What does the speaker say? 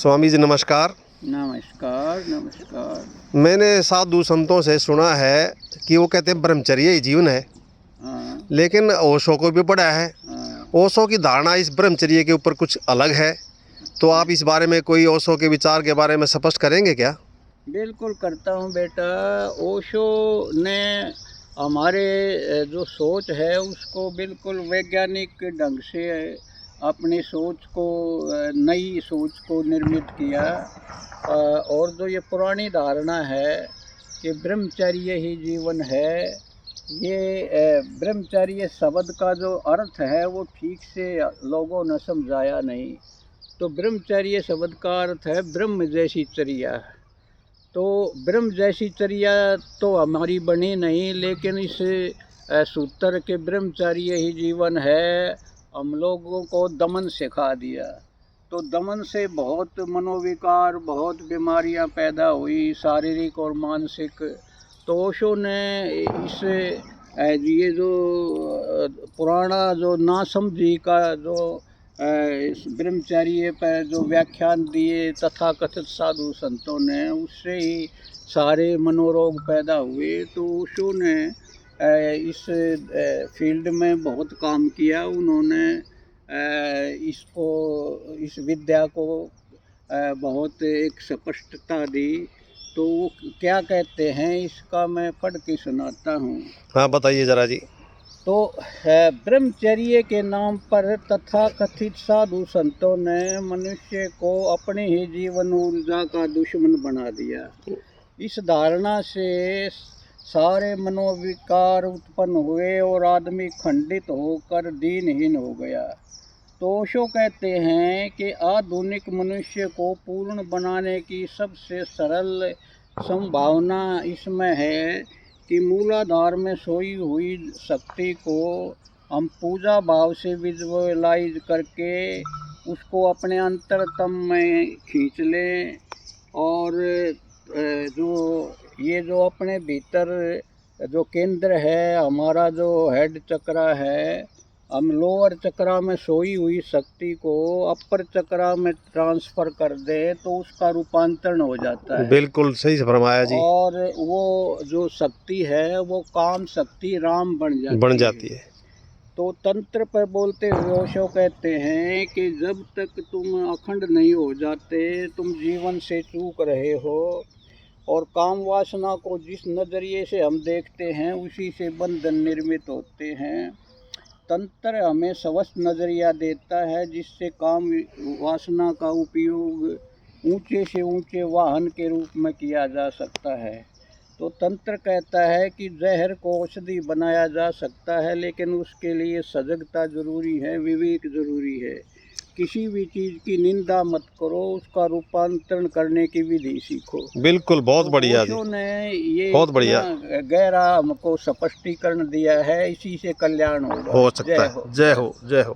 स्वामी जी नमस्कार। नमस्कार नमस्कार। मैंने साधु संतों से सुना है कि वो कहते हैं ब्रह्मचर्य ही जीवन है, हाँ लेकिन ओशो को भी पढ़ा है। हाँ। ओशो की धारणा इस ब्रह्मचर्य के ऊपर कुछ अलग है, तो आप इस बारे में कोई ओशो के विचार के बारे में स्पष्ट करेंगे क्या? बिल्कुल करता हूँ बेटा। ओशो ने हमारे जो सोच है उसको बिल्कुल वैज्ञानिक ढंग से अपनी सोच को नई सोच को निर्मित किया। और जो ये पुरानी धारणा है कि ब्रह्मचर्य ही जीवन है, ये ब्रह्मचर्य शब्द का जो अर्थ है वो ठीक से लोगों ने समझाया नहीं। तो ब्रह्मचर्य शब्द का अर्थ है ब्रह्म जैसी चर्या। तो ब्रह्म जैसी चर्या तो हमारी बनी नहीं, लेकिन इस सूत्र के ब्रह्मचर्य ही जीवन है हम लोगों को दमन सिखा दिया। तो दमन से बहुत मनोविकार, बहुत बीमारियां पैदा हुई, शारीरिक और मानसिक। तो ओशो ने इस ये जो पुराना जो नासमझी का जो इस ब्रह्मचर्य पर जो व्याख्यान दिए तथाकथित साधु संतों ने, उससे ही सारे मनोरोग पैदा हुए। तो ओशो ने इस फील्ड में बहुत काम किया। उन्होंने इसको, इस विद्या को बहुत एक स्पष्टता दी। तो वो क्या कहते हैं इसका मैं पढ़ के सुनाता हूँ। हाँ बताइए जरा जी। तो ब्रह्मचर्य के नाम पर तथाकथित साधु संतों ने मनुष्य को अपनी ही जीवन ऊर्जा का दुश्मन बना दिया। इस धारणा से सारे मनोविकार उत्पन्न हुए और आदमी खंडित होकर दीनहीन हो गया। तो ओशो कहते हैं कि आधुनिक मनुष्य को पूर्ण बनाने की सबसे सरल संभावना इसमें है कि मूलाधार में सोई हुई शक्ति को हम पूजा भाव से विजुअलाइज करके उसको अपने अंतरतम में खींच लें। और जो अपने भीतर जो केंद्र है, हमारा जो हेड चक्रा है, हम लोअर चक्रा में सोई हुई शक्ति को अपर चक्रा में ट्रांसफ़र कर दें तो उसका रूपांतरण हो जाता है। बिल्कुल सही से फरमाया जी। और वो जो शक्ति है वो काम शक्ति राम बन जाती है। तो तंत्र पर बोलते हुए ओशो कहते हैं कि जब तक तुम अखंड नहीं हो जाते, तुम जीवन से चूक रहे हो। और काम वासना को जिस नज़रिए से हम देखते हैं उसी से बंधन निर्मित होते हैं। तंत्र हमें स्वस्थ नज़रिया देता है जिससे काम वासना का उपयोग ऊंचे से ऊंचे वाहन के रूप में किया जा सकता है। तो तंत्र कहता है कि जहर को औषधि बनाया जा सकता है, लेकिन उसके लिए सजगता जरूरी है, विवेक जरूरी है। किसी भी चीज़ की निंदा मत करो, उसका रूपांतरण करने की विधि सीखो। बिल्कुल बहुत तो बढ़िया जी। ओशो ने ये बहुत बढ़िया इतना गहरा हमको स्पष्टीकरण दिया है, इसी से कल्याण होगा। हो जय सकता है। हो, जय जय हो, हो। जय हो।